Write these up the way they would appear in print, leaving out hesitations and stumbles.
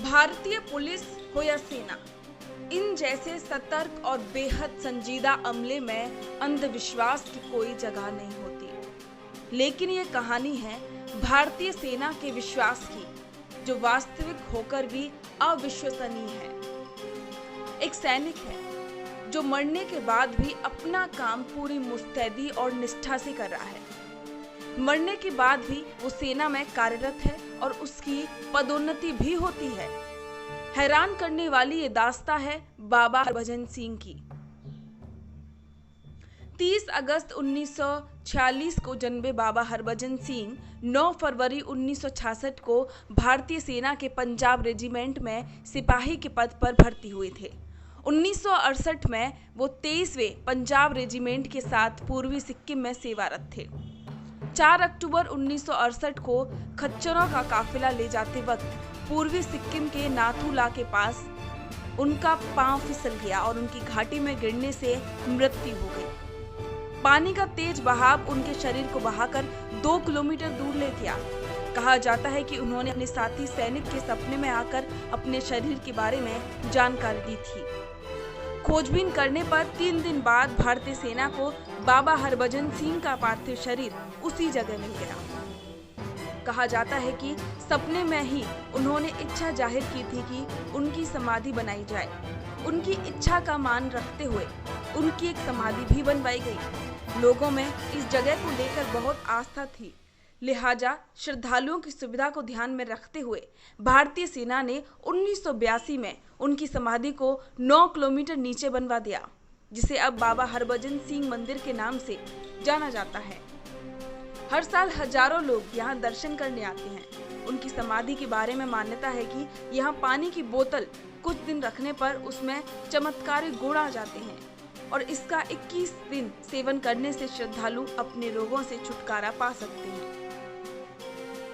भारतीय पुलिस हो या सेना, इन जैसे सतर्क और बेहद संजीदा अमले में अंधविश्वास की कोई जगह नहीं होती। लेकिन ये कहानी है भारतीय सेना के विश्वास की, जो वास्तविक होकर भी अविश्वसनीय है। एक सैनिक है जो मरने के बाद भी अपना काम पूरी मुस्तैदी और निष्ठा से कर रहा है। मरने के बाद भी वो सेना में कार्यरत है और उसकी पदोन्नति भी होती है। हैरान करने वाली ये दास्तां है बाबा हरभजन सिंह की। 30 अगस्त 1946 को जन्मे बाबा हरभजन सिंह 9 फरवरी 1966 को भारतीय सेना के पंजाब रेजिमेंट में सिपाही के पद पर भर्ती हुए थे। 1968 में वो 23वें पंजाब रेजिमेंट के साथ पूर्वी सिक्किम में सेवारत थे। 4 अक्टूबर 1968 को खच्चरों का काफिला ले जाते वक्त पूर्वी सिक्किम के नाथुला के पास उनका पांव फिसल गया और उनकी घाटी में गिरने से मृत्यु हो गई। पानी का तेज बहाव उनके शरीर को बहाकर 2 किलोमीटर दूर ले गया। कहा जाता है कि उन्होंने अपने साथी सैनिक के सपने में आकर अपने शरीर के बारे में जानकारी दी थी। खोजबीन करने पर 3 दिन बाद भारतीय सेना को बाबा हरभजन सिंह का पार्थिव शरीर उसी जगह मिल गया। कहा जाता है कि सपने में ही उन्होंने इच्छा जाहिर की थी कि उनकी समाधि बनाई जाए। उनकी इच्छा का मान रखते हुए उनकी एक समाधि भी बनवाई गई। लोगों में इस जगह को लेकर बहुत आस्था थी, लिहाजा श्रद्धालुओं की सुविधा को ध्यान में रखते हुए भारतीय सेना ने 1982 में उनकी समाधि को 9 किलोमीटर नीचे बनवा दिया, जिसे अब बाबा हरभजन सिंह मंदिर के नाम से जाना जाता है। हर साल हजारों लोग यहाँ दर्शन करने आते हैं। उनकी समाधि के बारे में मान्यता है कि यहाँ पानी की बोतल कुछ दिन रखने पर उसमें चमत्कारी गुण आ जाते हैं और इसका 21 दिन सेवन करने से श्रद्धालु अपने रोगों से छुटकारा पा सकते हैं।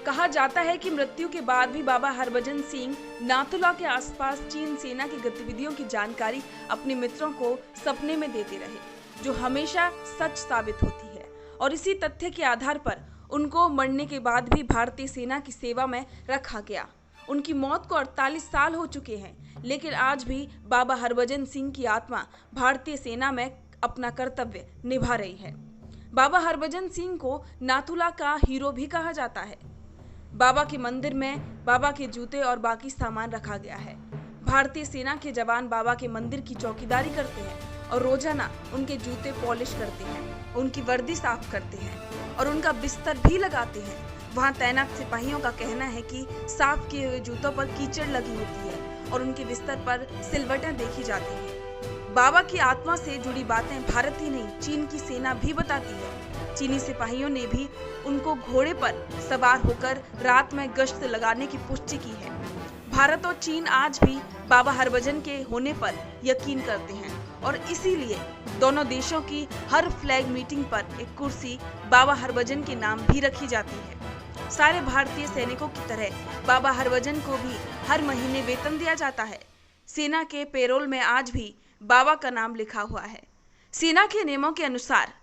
कहा जाता है कि मृत्यु के बाद भी बाबा हरभजन सिंह नाथुला के आसपास चीन सेना की गतिविधियों की जानकारी अपने मित्रों को सपने में देते रहे, जो हमेशा सच साबित होती है। और इसी तथ्य के आधार पर उनको मरने के बाद भी भारतीय सेना की सेवा में रखा गया। उनकी मौत को 48 साल हो चुके हैं, लेकिन आज भी बाबा हरभजन सिंह की आत्मा भारतीय सेना में अपना कर्तव्य निभा रही है। बाबा हरभजन सिंह को नाथुला का हीरो भी कहा जाता है। बाबा के मंदिर में बाबा के जूते और बाकी सामान रखा गया है। भारतीय सेना के जवान बाबा के मंदिर की चौकीदारी करते हैं और रोजाना उनके जूते पॉलिश करते हैं, उनकी वर्दी साफ करते हैं और उनका बिस्तर भी लगाते हैं। वहां तैनात सिपाहियों का कहना है कि साफ किए हुए जूतों पर कीचड़ लगी होती है और उनके बिस्तर पर सिलवटें देखी जाती हैं। बाबा की आत्मा से जुड़ी बातें भारत ही नहीं, चीन की सेना भी बताती है। चीनी सिपाहियों ने भी उनको घोड़े पर सवार होकर रात में गश्त लगाने की पुष्टि की है। भारत और चीन आज भी बाबा हरभजन के होने पर यकीन करते हैं और इसीलिए दोनों देशों की हर फ्लैग मीटिंग पर एक कुर्सी बाबा हरभजन के नाम भी रखी जाती है। सारे भारतीय सैनिकों की तरह बाबा हरभजन को भी हर महीने वेतन दिया जाता है। सेना के पेरोल में आज भी बाबा का नाम लिखा हुआ है। सेना के नियमों के अनुसार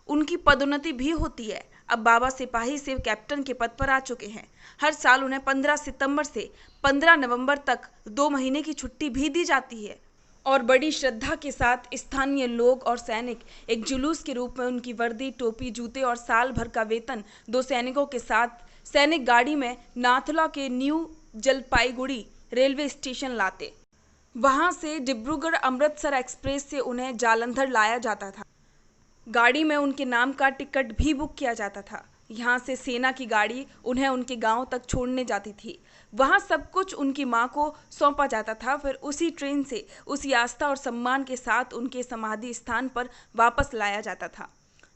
उनकी पदोन्नति भी होती है। अब बाबा सिपाही से कैप्टन के पद पर आ चुके हैं। हर साल उन्हें 15 सितंबर से 15 नवंबर तक 2 महीने की छुट्टी भी दी जाती है और बड़ी श्रद्धा के साथ स्थानीय लोग और सैनिक एक जुलूस के रूप में उनकी वर्दी, टोपी, जूते और साल भर का वेतन 2 सैनिकों के साथ सैनिक गाड़ी में नाथुला के न्यू जलपाईगुड़ी रेलवे स्टेशन लाते। वहां से डिब्रूगढ़ अमृतसर एक्सप्रेस से उन्हें जालंधर लाया जाता था। गाड़ी में उनके नाम का टिकट भी बुक किया जाता था। यहाँ से सेना की गाड़ी उन्हें उनके गांव तक छोड़ने जाती थी। वहाँ सब कुछ उनकी माँ को सौंपा जाता था। फिर उसी ट्रेन से उसी आस्था और सम्मान के साथ उनके समाधि स्थान पर वापस लाया जाता था।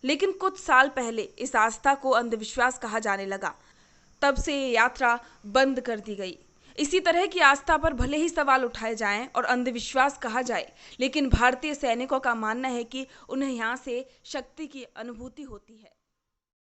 लेकिन कुछ साल पहले इस आस्था को अंधविश्वास कहा जाने लगा। तब से ये यात्रा बंद कर दी गई। इसी तरह की आस्था पर भले ही सवाल उठाए जाएं और अंधविश्वास कहा जाए, लेकिन भारतीय सैनिकों का मानना है कि उन्हें यहाँ से शक्ति की अनुभूति होती है।